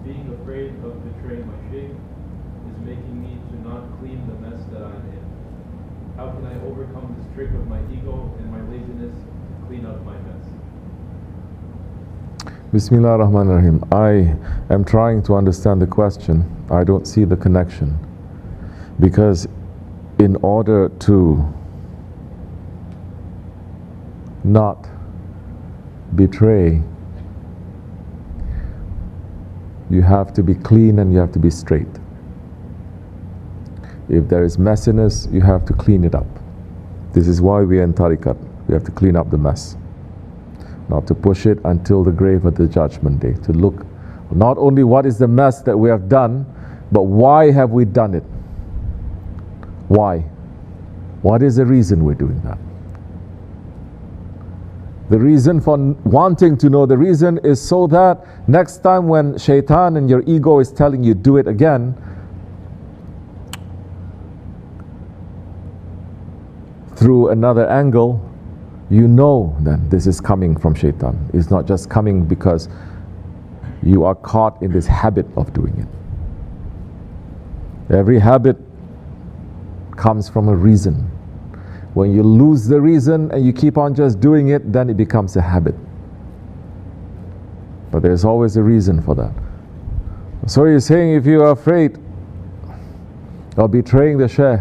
being afraid of betraying my Shaykh is making me to not clean the mess that I'm in. How can I overcome this trick of my ego and my laziness to clean up my mess? Bismillah ar-Rahman ar-Rahim. I am trying to understand the question. I don't see the connection. Because in order to not betray, you have to be clean and you have to be straight. If there is messiness, you have to clean it up. This is why we are in tariqat. We have to clean up the mess. Not to push it until the grave of the judgment day. To look not only what is the mess that we have done, but why have we done it? Why? What is the reason we're doing that? The reason for wanting to know the reason is so that next time when shaitan and your ego is telling you do it again, through another angle, you know that this is coming from shaitan. It's not just coming because you are caught in this habit of doing it. Every habit comes from a reason. When you lose the reason and you keep on just doing it, then it becomes a habit. But there's always a reason for that. So you're saying if you are afraid of betraying the Shaykh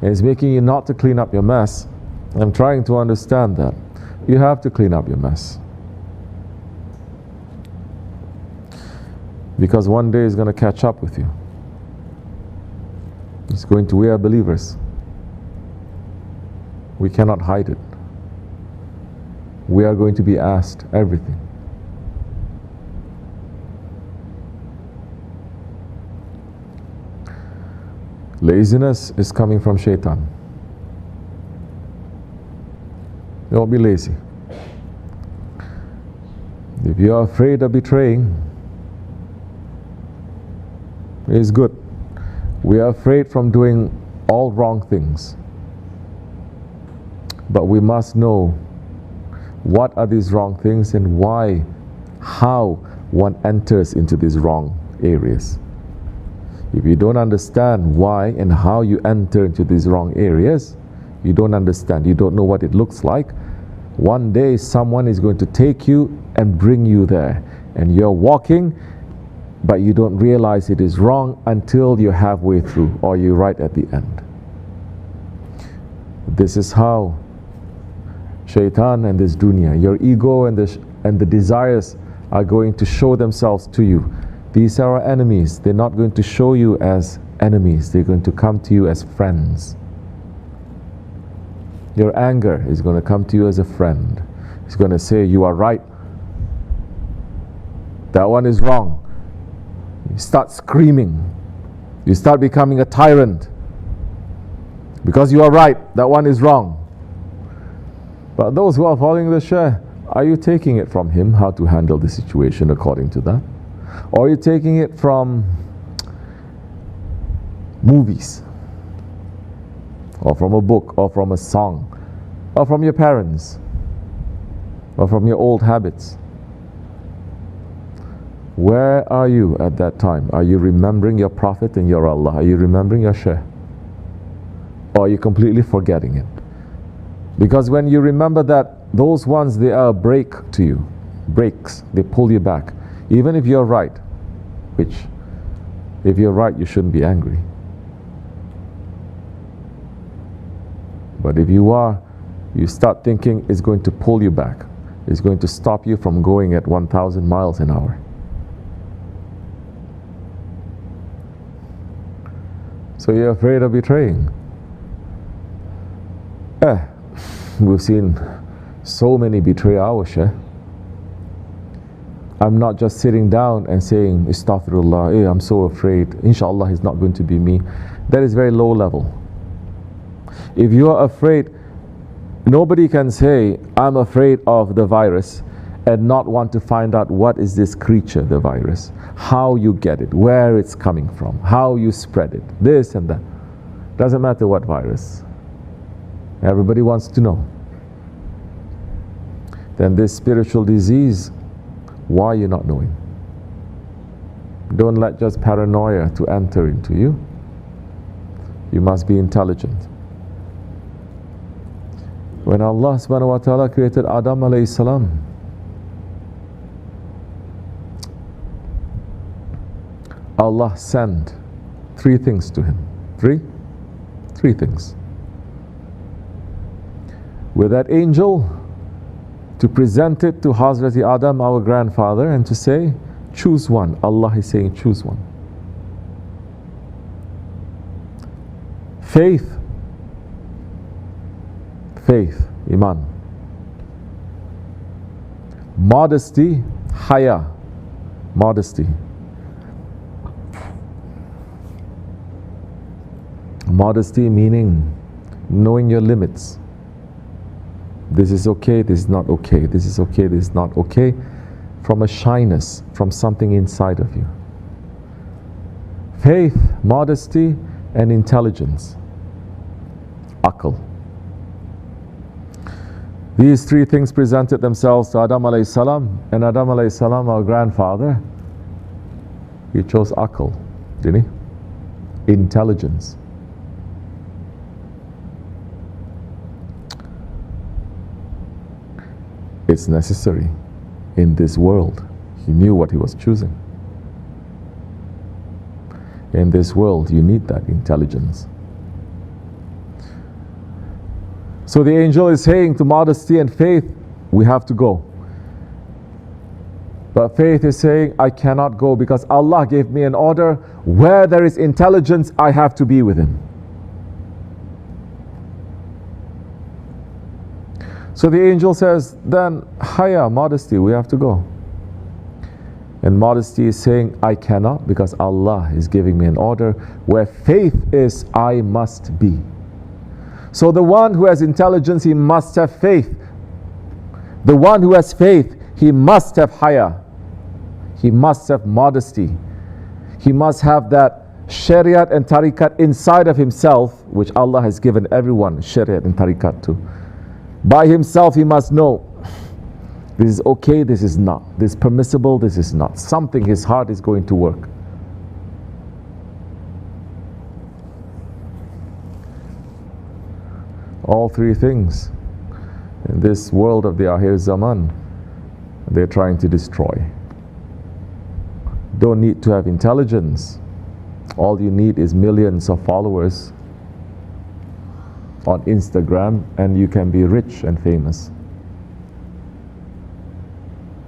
and it's making you not to clean up your mess, I'm trying to understand that. You have to clean up your mess. Because one day it's going to catch up with you. It's going to, we are believers. We cannot hide it. We are going to be asked everything. Laziness is coming from shaitan. Don't be lazy. If you are afraid of betraying, it's good. We are afraid from doing all wrong things. But we must know what are these wrong things and why, how one enters into these wrong areas. If you don't understand why and how you enter into these wrong areas, you don't understand, you don't know what it looks like. One day someone is going to take you and bring you there, and you're walking, but you don't realize it is wrong until you're halfway through or you're right at the end. This is how shaitan and this dunya, your ego and the desires are going to show themselves to you. These are our enemies. They're not going to show you as enemies. They're going to come to you as friends. Your anger is going to come to you as a friend. It's going to say, you are right. That one is wrong. You start screaming. You start becoming a tyrant. Because you are right, that one is wrong. But those who are following the Shaykh, are you taking it from him how to handle the situation according to that? Or are you taking it from movies? Or from a book, or from a song, or from your parents, or from your old habits? Where are you at that time? Are you remembering your Prophet and your Allah? Are you remembering your Shaykh? Or are you completely forgetting it? Because when you remember that, those ones, they are a brake to you. Brakes, they pull you back. Even if you're right, which, if you're right, you shouldn't be angry. But if you are, you start thinking it's going to pull you back. It's going to stop you from going at 1,000 miles an hour. So you're afraid of betraying. We've seen so many betray our Shaykh. I'm not just sitting down and saying, Astaghfirullah, I'm so afraid. Inshallah, it's not going to be me. That is very low level. If you are afraid, nobody can say, I'm afraid of the virus, and not want to find out what is this creature, the virus, how you get it, where it's coming from, how you spread it, this and that. Doesn't matter what virus. Everybody wants to know. Then this spiritual disease, why are you not knowing? Don't let just paranoia to enter into you. You must be intelligent. When Allah subhanahu wa ta'ala created Adam alayhi salam, Allah sent three things to him. Three things. With that angel to present it to Hazrat Adam, our grandfather, and to say, choose one. Allah is saying, choose one. Faith, iman. Modesty, haya, modesty. Modesty meaning knowing your limits. This is okay, this is not okay, this is okay, this is not okay. From a shyness, from something inside of you. Faith, modesty, and intelligence. Aql. These three things presented themselves to Adam alayhi salam, and Adam alayhi salam, our grandfather, he chose aql, didn't he? Intelligence. It's necessary in this world. He knew what he was choosing. In this world, you need that intelligence. So the angel is saying to modesty and faith, we have to go. But faith is saying, I cannot go because Allah gave me an order. Where there is intelligence, I have to be with Him. So the angel says, then, haya, modesty, we have to go. And modesty is saying, I cannot because Allah is giving me an order. Where faith is, I must be. So the one who has intelligence, he must have faith. The one who has faith, he must have haya. He must have modesty. He must have that shariat and tariqat inside of himself, which Allah has given everyone shariat and tariqat to. By himself, he must know this is okay, this is not. This is permissible, this is not. Something his heart is going to work. All three things in this world of the Akhir Zaman, they're trying to destroy. Don't need to have intelligence. All you need is millions of followers on Instagram and you can be rich and famous.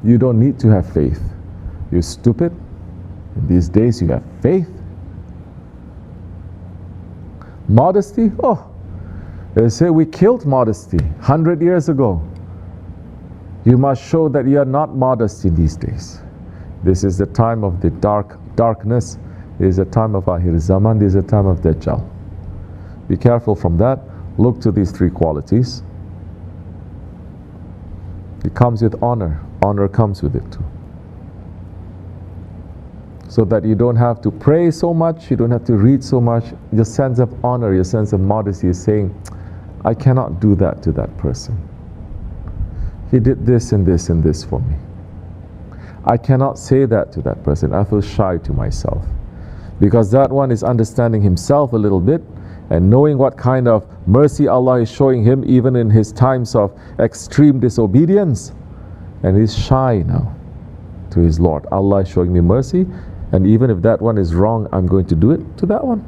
You don't need to have faith. You're stupid. In these days you have faith. Modesty? Oh, they say we killed modesty 100 years ago. You must show that you are not modest in these days. This is the time of the darkness. This is a time of Akhir Zaman. This is a time of Dajjal. Be careful from that. Look to these three qualities. It comes with honor. Honor comes with it too. So that you don't have to pray so much, you don't have to read so much. Your sense of honor, your sense of modesty is saying, I cannot do that to that person. He did this and this and this for me. I cannot say that to that person. I feel shy to myself. Because that one is understanding himself a little bit and knowing what kind of mercy Allah is showing him even in his times of extreme disobedience. And he's shy now to his Lord. Allah is showing me mercy, and even if that one is wrong, I'm going to do it to that one.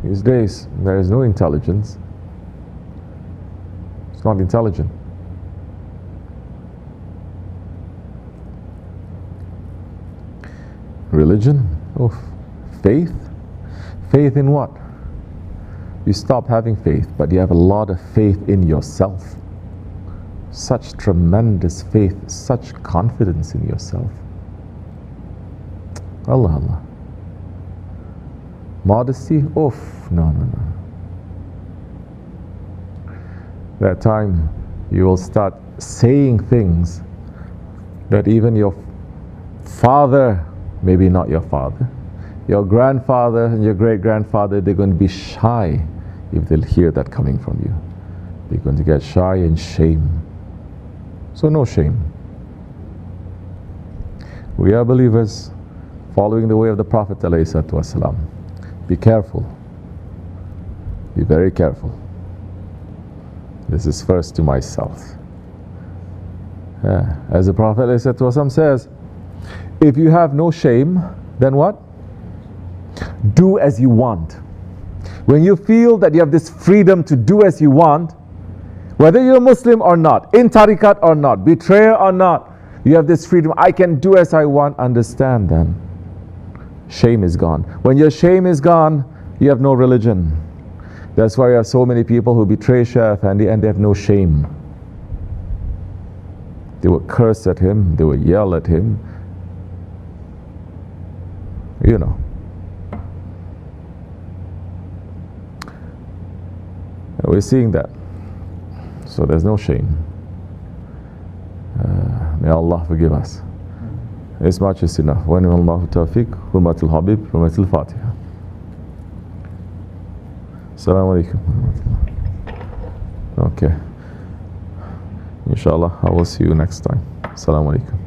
These days, there is no intelligence. It's not intelligent. Religion? Oh, faith? Faith in what? You stop having faith, but you have a lot of faith in yourself. Such tremendous faith, such confidence in yourself. Allah, Allah. Modesty? Oof, no. That time you will start saying things that even your father, maybe not your father, your grandfather and your great-grandfather, they're going to be shy if they'll hear that coming from you. They're going to get shy and shame. So no shame. We are believers following the way of the Prophet ﷺ. Be careful. Be very careful. This is first to myself. As the Prophet ﷺ says, if you have no shame, then what? Do as you want. When you feel that you have this freedom to do as you want, whether you're a Muslim or not, in tariqat or not, betrayer or not, you have this freedom. I can do as I want. Understand then. Shame is gone. When your shame is gone, you have no religion. That's why you have so many people who betray Shaykh Efendi and they have no shame. They will curse at him, they will yell at him. You know. We're seeing that. So there's no shame. May Allah forgive us. This much is enough. Wa ni'mallahu tawfiq, hurmatul habib, hurmatul fatiha. Assalamu alaikum. Okay. Inshallah, I will see you next time. Assalamu alaikum.